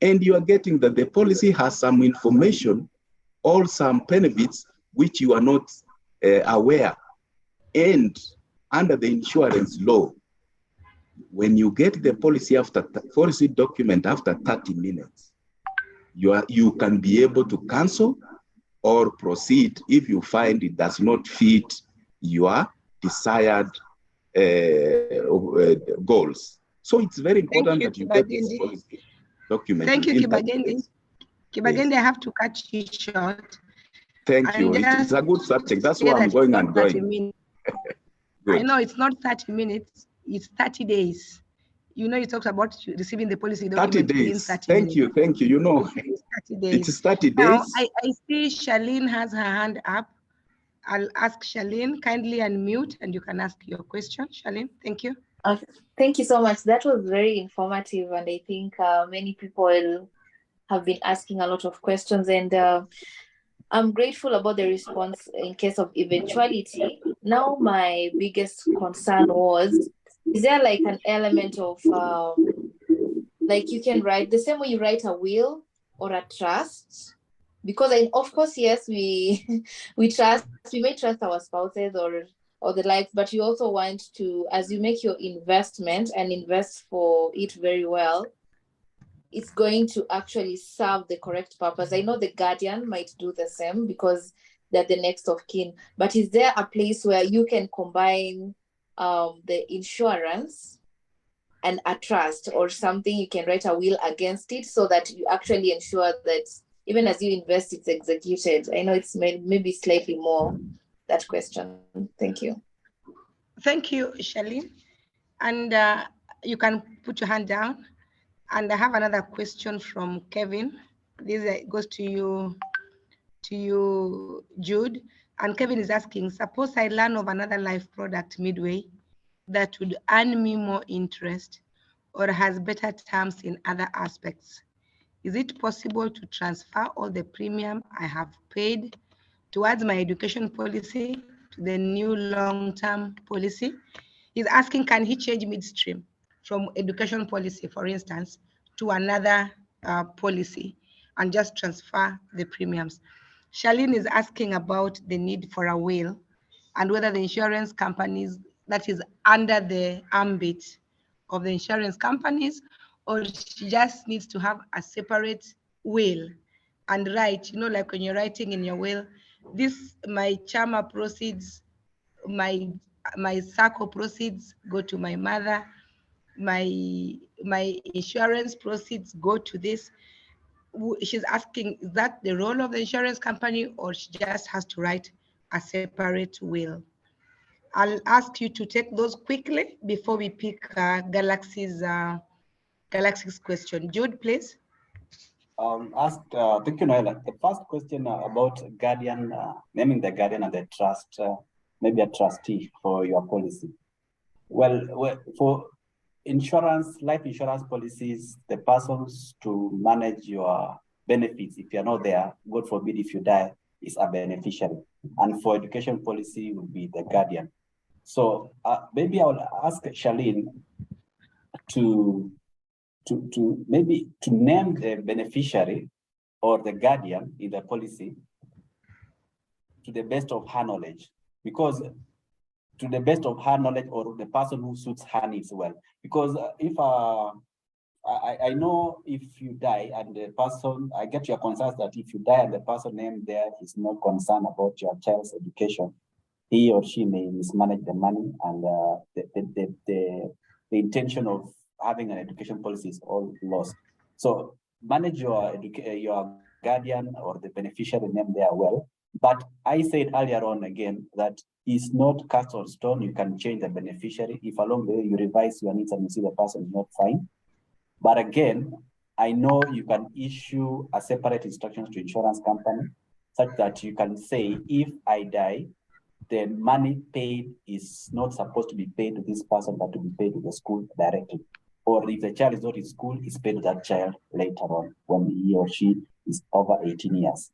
and you are getting that the policy has some information or some benefits which you are not aware. And under the insurance law, when you get the policy document after 30 minutes, you can be able to cancel or proceed if you find it does not fit your desired goals. So it's very important that you get this policy document. Thank you, Kibagendi. Kibagendi, yes. I have to cut you short. Thank you. It's a good subject. That's why I'm going and going. I know it's not 30 minutes, it's 30 days. You know, you talked about receiving the policy document 30 days. within 30 Thank minutes. you, thank you. You know, it's 30 days. It's 30 days. Now, I see Charlene has her hand up. I'll ask Charlene, kindly unmute and you can ask your question. Charlene, thank you. Thank you so much. That was very informative, and I think many people have been asking a lot of questions, and I'm grateful about the response in case of eventuality. Now, my biggest concern was, is there like an element of, like you can write, the same way you write a will or a trust? Because of course, yes, we may trust our spouses or the likes, but you also want to, as you make your investment and invest for it very well, it's going to actually serve the correct purpose. I know the guardian might do the same because they're the next of kin, but is there a place where you can combine the insurance and a trust or something? You can write a will against it so that you actually ensure that even as you invest, it's executed. I know it's maybe slightly more that question. Thank you. Thank you, Charlene. And you can put your hand down. And I have another question from Kevin. This goes to you, Jude. And Kevin is asking, suppose I learn of another life product midway that would earn me more interest or has better terms in other aspects. Is it possible to transfer all the premium I have paid towards my education policy to the new long-term policy? He's asking, can he change midstream from education policy, for instance, to another policy and just transfer the premiums? Charlene is asking about the need for a will and whether the insurance companies, that is under the ambit of the insurance companies, or she just needs to have a separate will and write, you know, like when you're writing in your will, this, my CHAMA proceeds, my SACCO proceeds go to my mother, my insurance proceeds go to this. She's asking, is that the role of the insurance company, or she just has to write a separate will? I'll ask you to take those quickly before we pick Galaxy's question. Jude, please. Thank you, Noella. The first question about guardian, naming the guardian and the trust, maybe a trustee for your policy. Well, for insurance, life insurance policies, the persons to manage your benefits, if you're not there, God forbid if you die, is a beneficiary. And for education policy would be the guardian. So maybe I will ask Charlene to maybe to name the beneficiary or the guardian in the policy to the best of her knowledge, because to the best of her knowledge, or the person who suits her needs well. Because if I know if you die and the person, I get your concerns that if you die and the person named there is not concerned about your child's education, he or she may mismanage the money, and the intention of having an education policy is all lost. So manage your guardian or the beneficiary name there well. But I said earlier on again that it's not cast on stone. You can change the beneficiary if along the way you revise your needs and you see the person is not fine. But again, I know you can issue a separate instructions to insurance company such that you can say, if I die, the money paid is not supposed to be paid to this person, but to be paid to the school directly. Or if the child is not in school, it's paid to that child later on when he or she is over 18 years.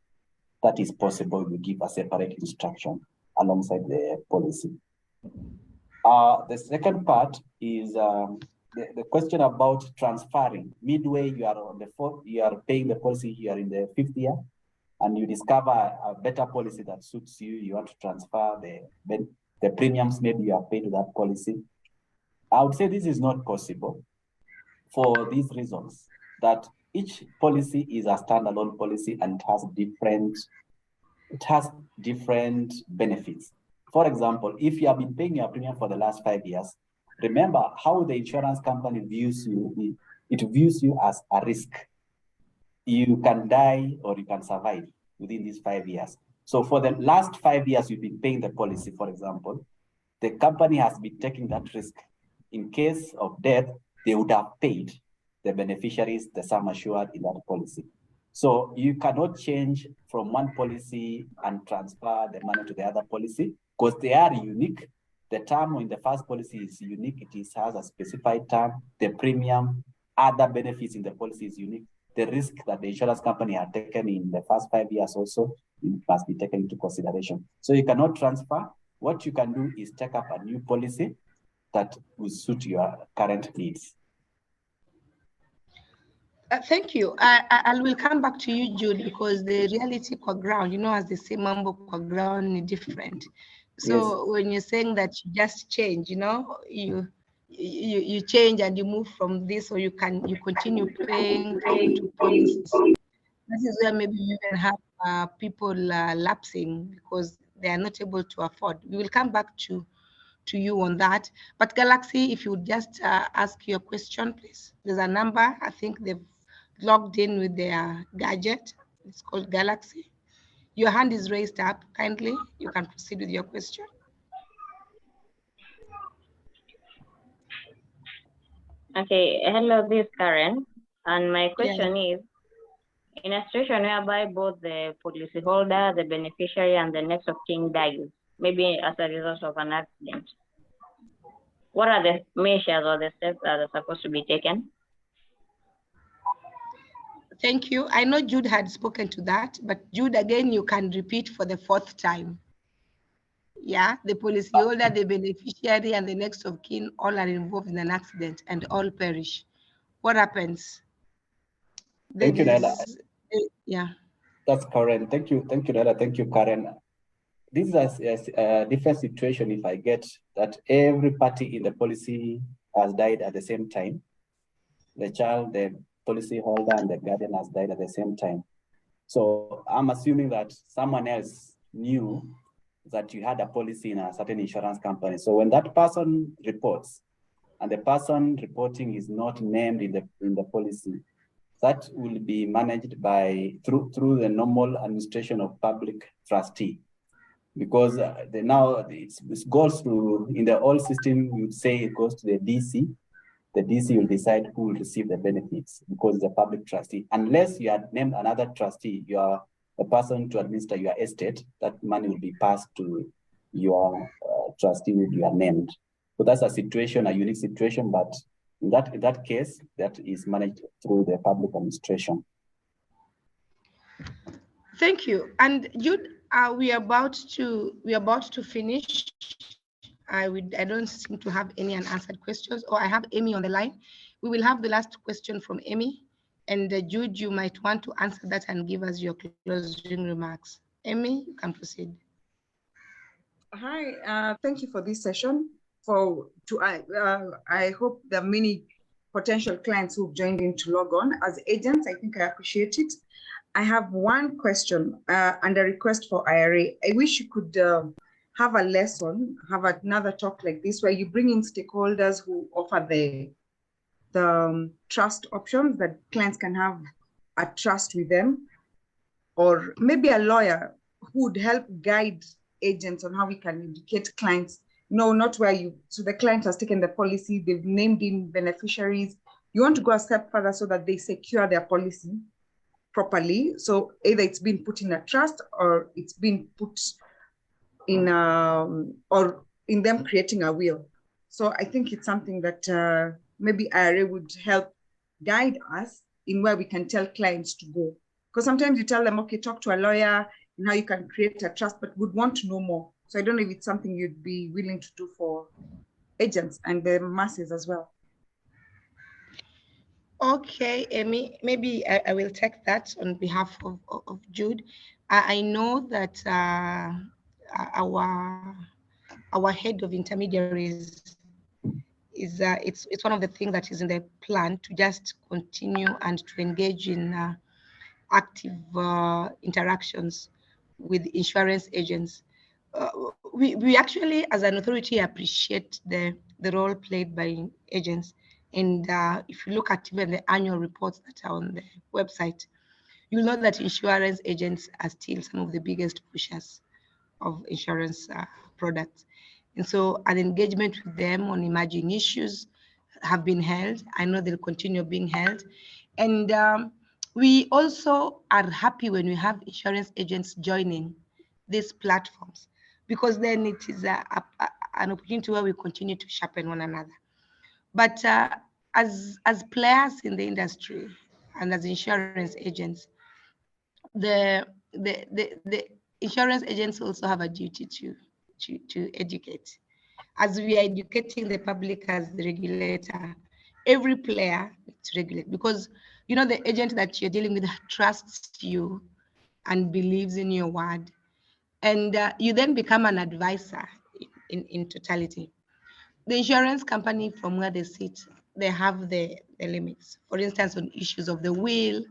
That is possible. You give a separate instruction alongside the policy. The second part is the question about transferring. Midway, you are on the fourth, you are paying the policy, you are in the 5th year, and you discover a better policy that suits you. You want to transfer the premiums, maybe you are paid to that policy. I would say this is not possible for these reasons, that each policy is a standalone policy and it has different benefits. For example, if you have been paying your premium for the last 5 years, remember how the insurance company views you. It views you as a risk. You can die or you can survive within these 5 years. So for the last 5 years, you've been paying the policy, for example, the company has been taking that risk. In case of death, they would have paid the beneficiaries the sum assured in that policy. So you cannot change from one policy and transfer the money to the other policy because they are unique. The term in the first policy is unique. It has a specified term. The premium, other benefits in the policy is unique. The risk that the insurance company had taken in the first 5 years also must be taken into consideration. So you cannot transfer. What you can do is take up a new policy that will suit your current needs. Thank you. I will come back to you, Jude, because the reality kwa ground, as they say, mambo kwa ground is different. So yes. When you're saying that you just change, you change and you move from this, or you continue paying to policies. This is where maybe you even have people lapsing because they are not able to afford. We will come back to you on that. But Galaxy, if you would just ask your question, please. There's a number. I think they've logged in with their gadget. It's called Galaxy. Your hand is raised up. Kindly, you can proceed with your question. Okay, hello, this is Karen. And my question is, in a situation whereby both the policyholder, the beneficiary, and the next of kin dies, maybe as a result of an accident, what are the measures or the steps that are supposed to be taken? Thank you. I know Jude had spoken to that, but Jude, again, you can repeat for the 4th time. Yeah, the policyholder, the beneficiary, and the next of kin all are involved in an accident and all perish. What happens? Thank you, Nella. Yeah. That's correct. Thank you, Nella. Thank you, Karen. This is a different situation if I get that every party in the policy has died at the same time. The child, the policyholder, and the guardian has died at the same time. So I'm assuming that someone else knew that you had a policy in a certain insurance company. So when that person reports, and the person reporting is not named in the policy, that will be managed by through the normal administration of public trustee. Because it goes to, in the old system, you'd say it goes to the DC. The DC will decide who will receive the benefits because it's a public trustee. Unless you had named another trustee, you are a person to administer your estate, that money will be passed to your trustee who you are named. So that's a situation, a unique situation, but in that case, that is managed through the public administration. Thank you. And Jude, we are about to finish. I don't seem to have any unanswered questions. Or I have Amy on the line. We will have the last question from Amy. And Jude, you might want to answer that and give us your closing remarks. Amy, you can proceed. Hi, thank you for this session. I hope there are many potential clients who've joined in to log on. As agents, I think I appreciate it. I have one question and a request for IRA. I wish you could have a lesson, have another talk like this where you bring in stakeholders who offer the the trust options that clients can have a trust with them, or maybe a lawyer who would help guide agents on how we can educate clients. No, not where so the client has taken the policy, they've named in beneficiaries. You want to go a step further so that they secure their policy properly. So either it's been put in a trust or it's been put in or in them creating a will. So I think it's something that maybe IRA would help guide us in where we can tell clients to go. Because sometimes you tell them, okay, talk to a lawyer, now you can create a trust, but would want to know more. So I don't know if it's something you'd be willing to do for agents and the masses as well. Okay, Amy, maybe I will take that on behalf of Jude. I know that our head of intermediaries is it's one of the things that is in the plan to just continue and to engage in active interactions with insurance agents. We actually, as an authority, appreciate the role played by agents. And if you look at even the annual reports that are on the website, you'll know that insurance agents are still some of the biggest pushers of insurance products. And so an engagement with them on emerging issues have been held. I know they'll continue being held. And we also are happy when we have insurance agents joining these platforms, because then it is an opportunity where we continue to sharpen one another. But as players in the industry and as insurance agents, the insurance agents also have a duty to educate. As we are educating the public as the regulator, every player needs to regulate, because you know the agent that you're dealing with trusts you and believes in your word, and you then become an advisor in totality. The insurance company, from where they sit, they have the limits. For instance, on issues of the will,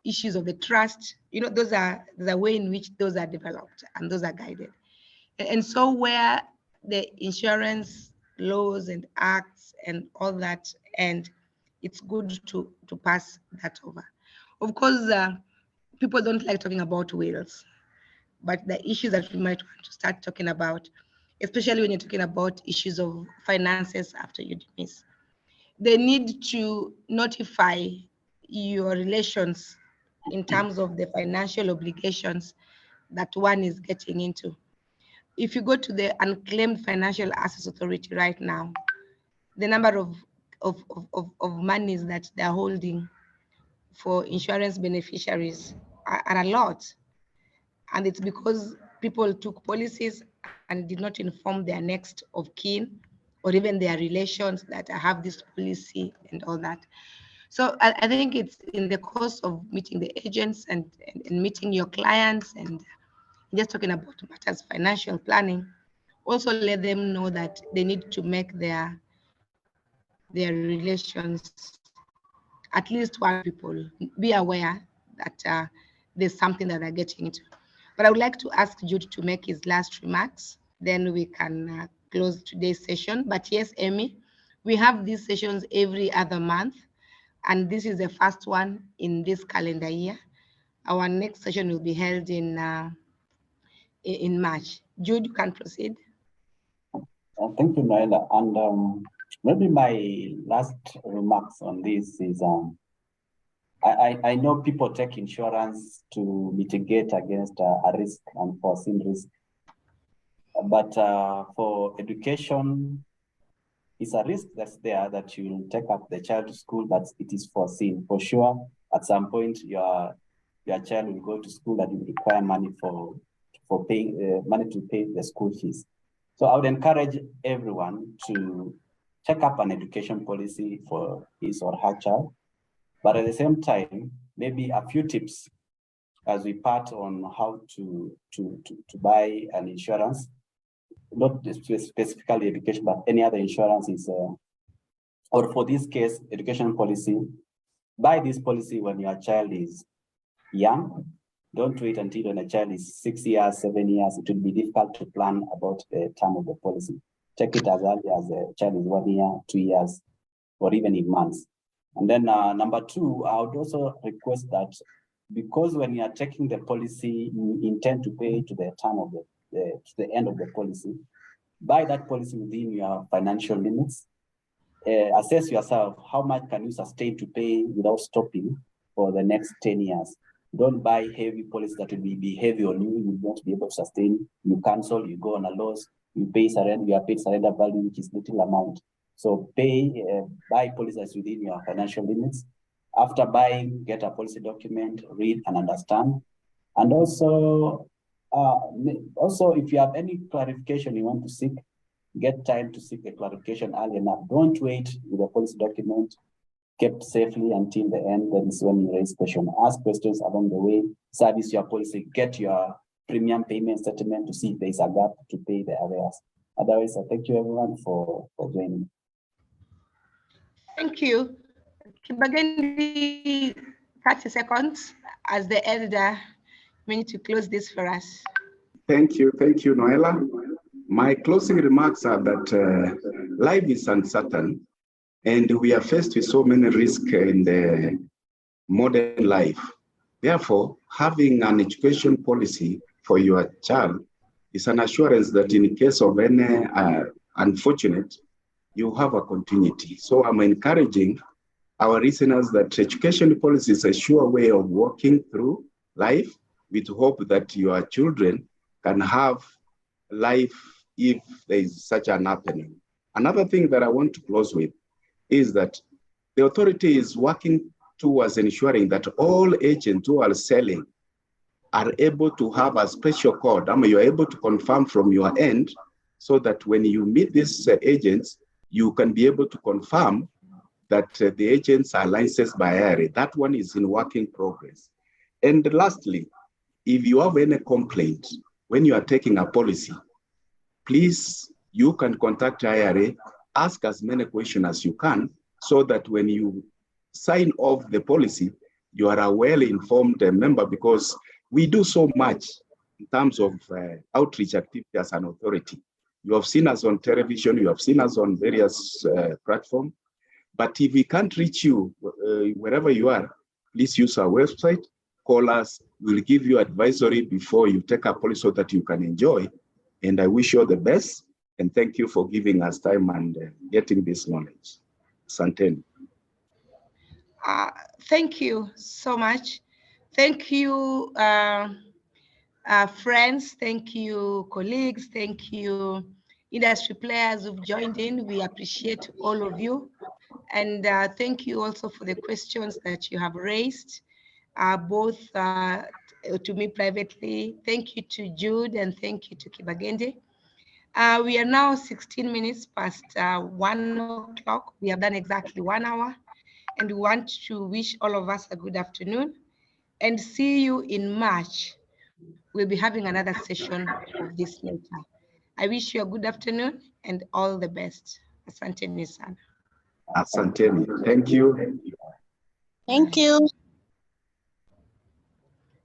issues of the trust, you know, those are the way in which those are developed and those are guided. And so where the insurance laws and acts and all that, and it's good to pass that over. Of course, people don't like talking about wills, but the issues that we might want to start talking about, especially when you're talking about issues of finances after you dismiss, they need to notify your relations in terms of the financial obligations that one is getting into. If you go to the Unclaimed Financial Assets Authority right now, the number of monies that they're holding for insurance beneficiaries are a lot. And it's because people took policies and did not inform their next of kin or even their relations that have this policy and all that. So I think it's in the course of meeting the agents and meeting your clients and just talking about matters financial planning, also let them know that they need to make their relations, at least one people, be aware that there's something that they're getting into. But I would like to ask Jude to make his last remarks, then we can close today's session. But yes, Amy, we have these sessions every other month, and this is the first one in this calendar year. Our next session will be held in March. Jude, you can proceed. Thank you, Noella. And maybe my last remarks on this is I know people take insurance to mitigate against a risk, unforeseen risk. But for education, it's a risk that's there that you will take up the child to school, but it is foreseen. For sure, at some point, your child will go to school and you require money for paying money to pay the school fees. So I would encourage everyone to check up an education policy for his or her child. But at the same time, maybe a few tips as we part on how to buy an insurance, not specifically education, but any other insurance is, or for this case, education policy. Buy this policy when your child is young. Don't wait until when a child is 6 years, 7 years. It will be difficult to plan about the term of the policy. Check it as early as the child is 1 year, 2 years, or even in months. And then number two, I would also request that because when you are checking the policy, you intend to pay to the term of to the end of the policy, buy that policy within your financial limits. Assess yourself, how much can you sustain to pay without stopping for the next 10 years? Don't buy heavy policies that will be heavy on you. You won't be able to sustain. You cancel, you go on a loss, you pay surrender, you are paid surrender value, which is little amount. So buy policies within your financial limits. After buying, get a policy document, read and understand. And also if you have any clarification you want to seek, get time to seek a clarification early enough. Don't wait with a policy document kept safely until the end. That is when you raise questions. Ask questions along the way, service your policy, get your premium payment settlement to see if there is a gap to pay the arrears. Otherwise, I thank you everyone for joining. Thank you. Kibagendi, 30 seconds as the elder. We need to close this for us. Thank you, Noella. My closing remarks are that life is uncertain and we are faced with so many risks in the modern life. Therefore, having an education policy for your child is an assurance that in case of any unfortunate, you have a continuity. So I'm encouraging our listeners that education policy is a sure way of walking through life with hope that your children can have life if there is such an happening. Another thing that I want to close with is that the authority is working towards ensuring that all agents who are selling are able to have a special code. You're able to confirm from your end so that when you meet these agents, you can be able to confirm that the agents are licensed by IRA. That one is in working progress. And lastly, if you have any complaint when you are taking a policy, please, you can contact IRA, ask as many questions as you can, so that when you sign off the policy, you are a well-informed member, because we do so much in terms of outreach activity as an authority. You have seen us on television, you have seen us on various platforms, but if we can't reach you wherever you are, please use our website, call us, we'll give you advisory before you take a policy so that you can enjoy. And I wish you all the best, and thank you for giving us time and getting this knowledge. Asanteni. Thank you so much. Thank you, friends. Thank you, colleagues. Thank you, industry players who've joined in. We appreciate all of you. And thank you also for the questions that you have raised, both to me privately. Thank you to Jude and thank you to Kibagendi. We are now 16 minutes past 1 o'clock. We have done exactly 1 hour, and we want to wish all of us a good afternoon and see you in March. We'll be having another session of this nature. I wish you a good afternoon and all the best. Asanteni sana. Asanteni. Thank you. Thank you.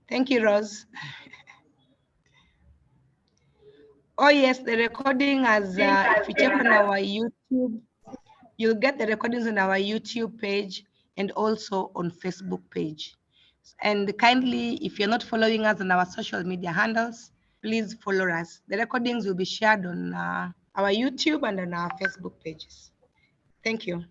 Thank you, Rose. Oh yes, the recording as if you check on our YouTube, you'll get the recordings on our YouTube page and also on Facebook page. And kindly, if you're not following us on our social media handles, please follow us. The recordings will be shared on our YouTube and on our Facebook pages. Thank you.